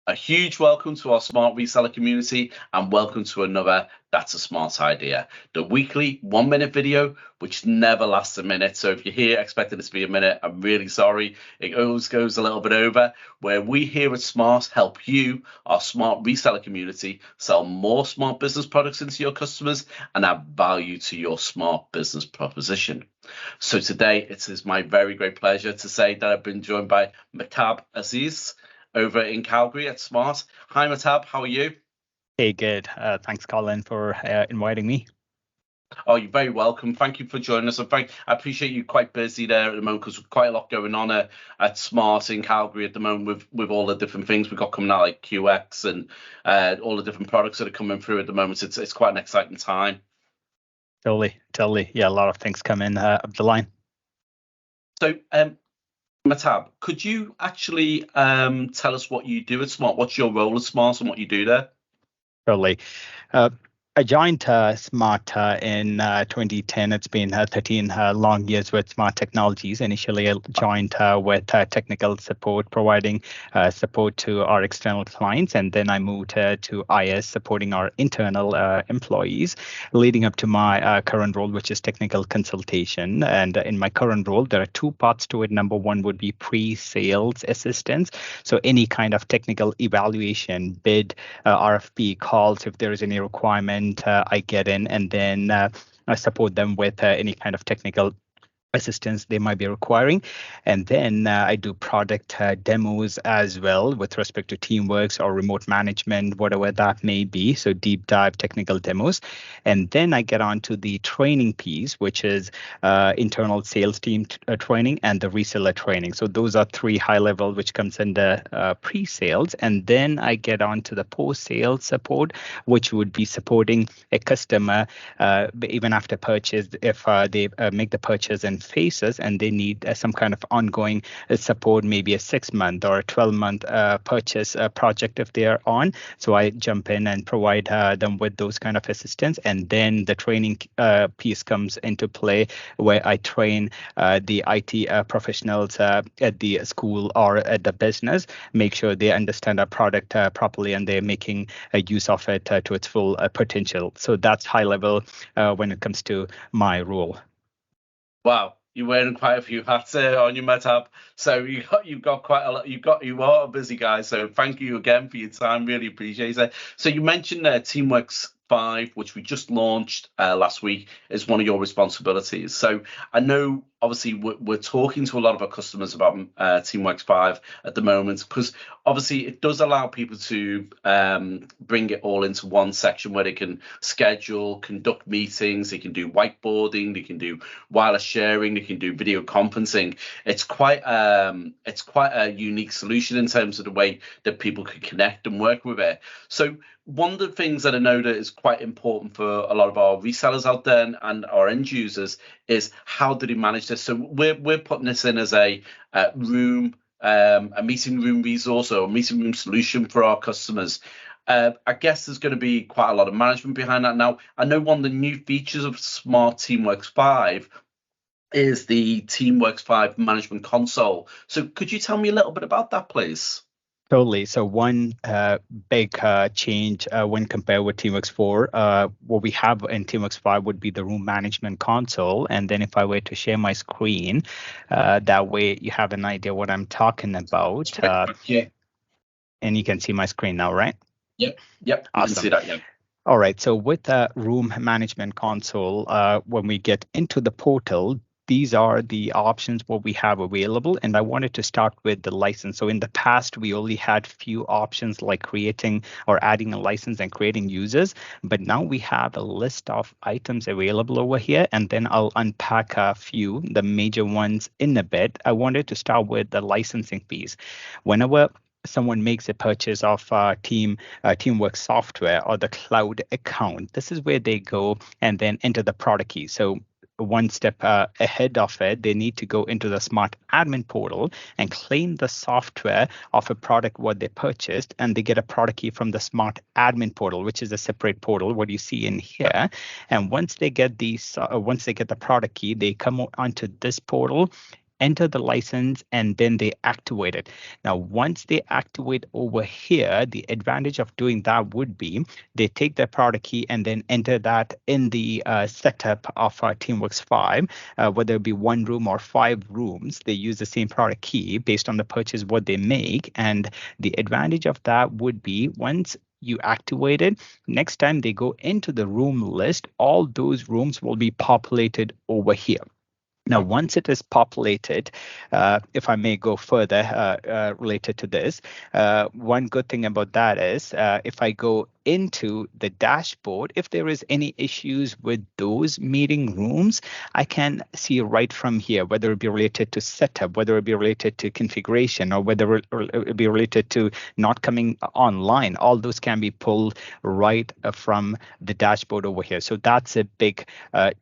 A huge welcome to our smart reseller community and welcome to another That's a Smart Idea, the weekly 1-minute video which never lasts a minute. So if you're here expecting it to be a minute, I'm really sorry. It always goes a little bit over, where we here at Smart help you, our smart reseller community, sell more smart business products into your customers and add value to your smart business proposition. So today it is my very great pleasure to say that I've been joined by Mehtab Azeez over in Calgary at Smart. Hi, Mehtab. How are you? Hey, good. Thanks, Colin, for inviting me. Oh, you're very welcome. Thank you for joining us. And I appreciate you quite busy there at the moment because quite a lot going on at Smart in Calgary at the moment with all the different things we've got coming out, like QX and all the different products that are coming through at the moment. It's quite an exciting time. Totally. Yeah, a lot of things come in up the line. So, Mehtab, could you actually tell us what you do at Smart? What's your role at Smart and what you do there? Totally. I joined Smart in 2010. It's been 13 long years with Smart Technologies. Initially, I joined with technical support, providing support to our external clients. And then I moved to IS, supporting our internal employees, leading up to my current role, which is technical consultation. And in my current role, there are two parts to it. Number one would be pre-sales assistance. So any kind of technical evaluation, bid, RFP calls, if there is any requirement, I get in and then I support them with any kind of technical assistance they might be requiring. And then I do product demos as well with respect to TeamWorks or remote management, whatever that may be. So deep dive technical demos. And then I get on to the training piece, which is internal sales team training and the reseller training. So those are three high level, which comes under pre-sales. And then I get on to the post-sales support, which would be supporting a customer even after purchase, if they make the purchase and phases and they need some kind of ongoing support, maybe a 6-month or a 12-month purchase project if they are on. So I jump in and provide them with those kind of assistance. And then the training piece comes into play, where I train the IT professionals at the school or at the business, make sure they understand our product properly and they're making use of it to its full potential. So that's high level when it comes to my role. Wow, you're wearing quite a few hats on your Mehtab. So you've got quite a lot. You are a busy guy. So thank you again for your time. Really appreciate it. So you mentioned TeamWorks 5, which we just launched last week, is one of your responsibilities. So I know obviously we're talking to a lot of our customers about TeamWorks 5 at the moment, because obviously it does allow people to bring it all into one section where they can schedule, conduct meetings, they can do whiteboarding, they can do wireless sharing, they can do video conferencing. It's quite a unique solution in terms of the way that people can connect and work with it. So one of the things that I know that is quite important for a lot of our resellers out there and our end users is how do they manage this? So we're putting this in as a meeting room resource or a meeting room solution for our customers. I guess there's going to be quite a lot of management behind that. Now, I know one of the new features of Smart TeamWorks 5 is the TeamWorks 5 management console. So could you tell me a little bit about that, please? Totally. So one big change when compared with TeamWorks 4, what we have in TeamWorks 5 would be the room management console. And then if I were to share my screen, that way you have an idea what I'm talking about. Yeah. And you can see my screen now, right? Yep. Awesome. I can see that, yeah. All right. So with the room management console, when we get into the portal, these are the options what we have available. And I wanted to start with the license. So in the past, we only had few options like creating or adding a license and creating users. But now we have a list of items available over here. And then I'll unpack a few, the major ones in a bit. I wanted to start with the licensing piece. Whenever someone makes a purchase of TeamWorks software or the cloud account, this is where they go and then enter the product key. So one step ahead of it, they need to go into the Smart Admin portal and claim the software of a product what they purchased, and they get a product key from the Smart Admin portal, which is a separate portal, what you see in here. And once they get the product key, they come onto this portal enter the license, and then they activate it. Now, once they activate over here, the advantage of doing that would be they take their product key and then enter that in the setup of TeamWorks 5, whether it be one room or 5 rooms. They use the same product key based on the purchase, what they make. And the advantage of that would be once you activate it, next time they go into the room list, all those rooms will be populated over here. Now, once it is populated, if I may go further related to this, one good thing about that is if I go into the dashboard, if there is any issues with those meeting rooms, I can see right from here, whether it be related to setup, whether it be related to configuration, or whether it be related to not coming online. All those can be pulled right from the dashboard over here. So that's a big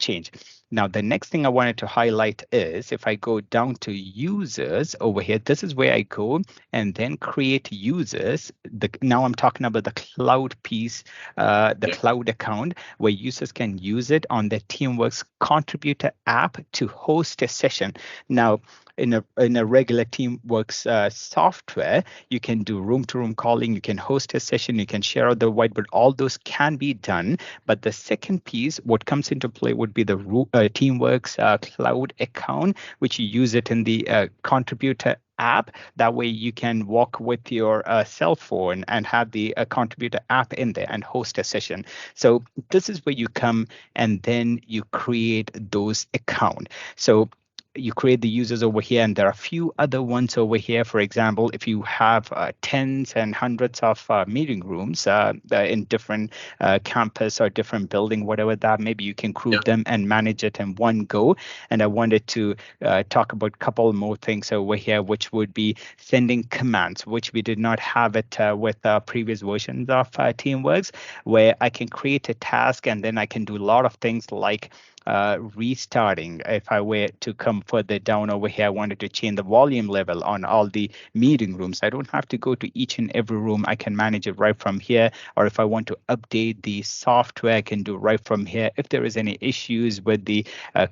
change. Now, the next thing I wanted to highlight is if I go down to users over here, this is where I go and then create users. Now I'm talking about the cloud piece, the cloud account, where users can use it on the TeamWorks contributor app to host a session. Now, in a regular TeamWorks software, you can do room-to-room calling, you can host a session, you can share out the whiteboard. All those can be done. But the second piece, what comes into play would be the TeamWorks cloud account, which you use it in the contributor app. That way you can walk with your cell phone and have the contributor app in there and host a session. So this is where you come and then you create those accounts. So you create the users over here, and there are a few other ones over here. For example, if you have tens and hundreds of meeting rooms in different campus or different building, whatever that, maybe you can group them and manage it in one go. And I wanted to talk about a couple more things over here, which would be sending commands, which we did not have it with previous versions of TeamWorks, where I can create a task and then I can do a lot of things like restarting. If I were to come further down over here, I wanted to change the volume level on all the meeting rooms. I don't have to go to each and every room. I can manage it right from here. Or if I want to update the software, I can do right from here. If there is any issues with the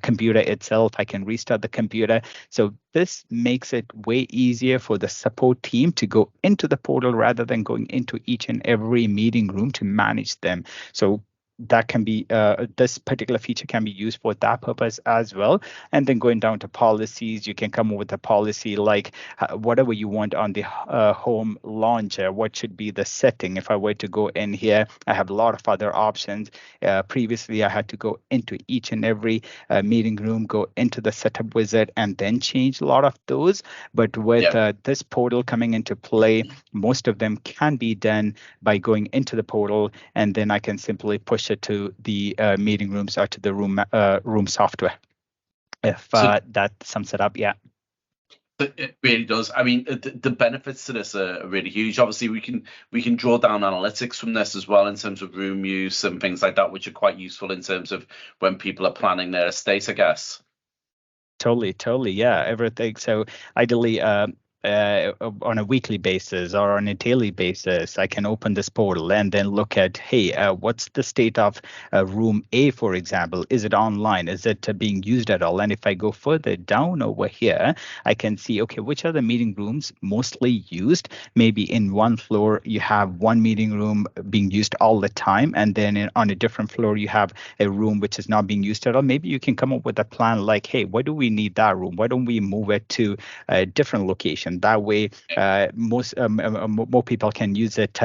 computer itself, I can restart the computer. So this makes it way easier for the support team to go into the portal rather than going into each and every meeting room to manage them. So that can be this particular feature can be used for that purpose as well. And then going down to policies, you can come up with a policy like whatever you want on the home launcher. What should be the setting? If I were to go in here, I have a lot of other options. Previously, I had to go into each and every meeting room, go into the setup wizard, and then change a lot of those. But with this portal coming into play, most of them can be done by going into the portal, and then I can simply push it to the meeting rooms or to the room software. If that sums it up, It really does. I mean, the benefits to this are really huge. Obviously, we can draw down analytics from this as well in terms of room use and things like that, which are quite useful in terms of when people are planning their estate, I guess. Totally, yeah, everything. So ideally, on a weekly basis or on a daily basis, I can open this portal and then look at, hey, what's the state of room A, for example? Is it online? Is it being used at all? And if I go further down over here, I can see, okay, which are the meeting rooms mostly used? Maybe in one floor, you have one meeting room being used all the time. And then on a different floor, you have a room which is not being used at all. Maybe you can come up with a plan like, hey, why do we need that room? Why don't we move it to a different location? That way, more people can use it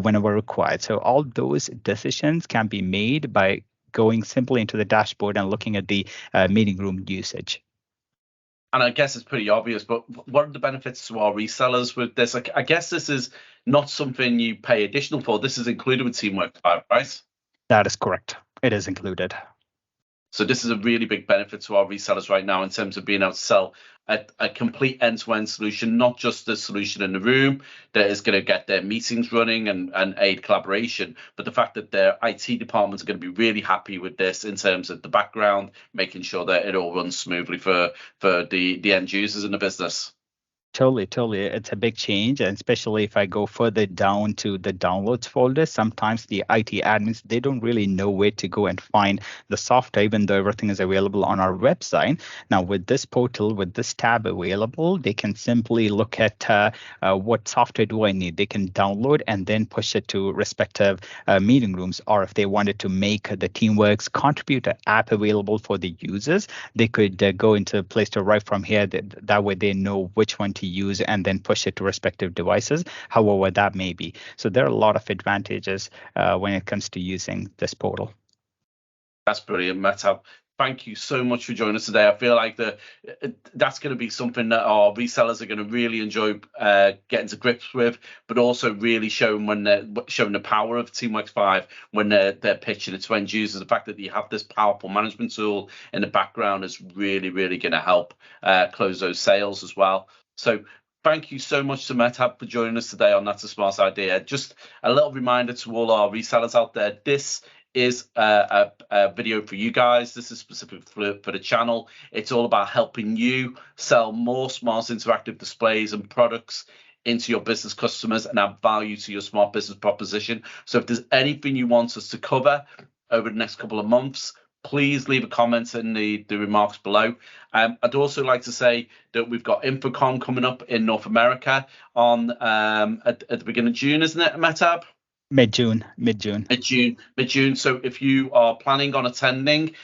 whenever required. So all those decisions can be made by going simply into the dashboard and looking at the meeting room usage. And I guess it's pretty obvious, but what are the benefits to our resellers with this? I guess this is not something you pay additional for. This is included with TeamWorks 5, right? That is correct. It is included. So this is a really big benefit to our resellers right now in terms of being able to sell a complete end-to-end solution, not just the solution in the room that is going to get their meetings running and aid collaboration, but the fact that their IT departments are going to be really happy with this in terms of the background, making sure that it all runs smoothly for the end users in the business. Totally. It's a big change, and especially if I go further down to the downloads folder, sometimes the IT admins, they don't really know where to go and find the software, even though everything is available on our website. Now, with this portal, with this tab available, they can simply look at what software do I need. They can download and then push it to respective meeting rooms, or if they wanted to make the TeamWorks contributor app available for the users, they could go into Play Store right from here. That way they know which one to use and then push it to respective devices, however that may be. So there are a lot of advantages when it comes to using this portal. That's brilliant, Mehtab. Thank you so much for joining us today. I feel like that's going to be something that our resellers are going to really enjoy getting to grips with, but also really showing the power of TeamWorks 5 when they're pitching it to end users. The fact that you have this powerful management tool in the background is really, really going to help close those sales as well. So thank you so much to Mehtab for joining us today on That's a Smart Idea. Just a little reminder to all our resellers out there, this is a video for you guys. This is specific for the channel. It's all about helping you sell more smart interactive displays and products into your business customers and add value to your smart business proposition. So if there's anything you want us to cover over the next couple of months, please leave a comment in the remarks below. I'd also like to say that we've got InfoCon coming up in North America on at the beginning of June, isn't it, Mehtab? Mid-June. So if you are planning on attending,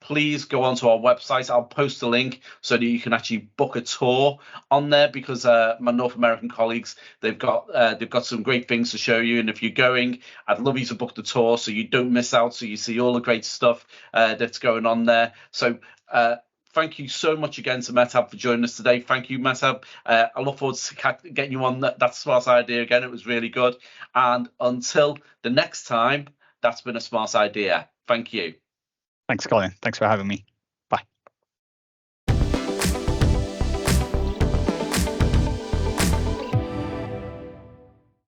please go onto our website. I'll post a link so that you can actually book a tour on there, because my North American colleagues, they've got some great things to show you. And if you're going, I'd love you to book the tour so you don't miss out, so you see all the great stuff that's going on there. So thank you so much again to Mehtab for joining us today. Thank you, Mehtab. I look forward to getting you on That's a Smart Idea again. It was really good. And until the next time, that's been a smart idea. Thank you. Thanks, Colin. Thanks for having me.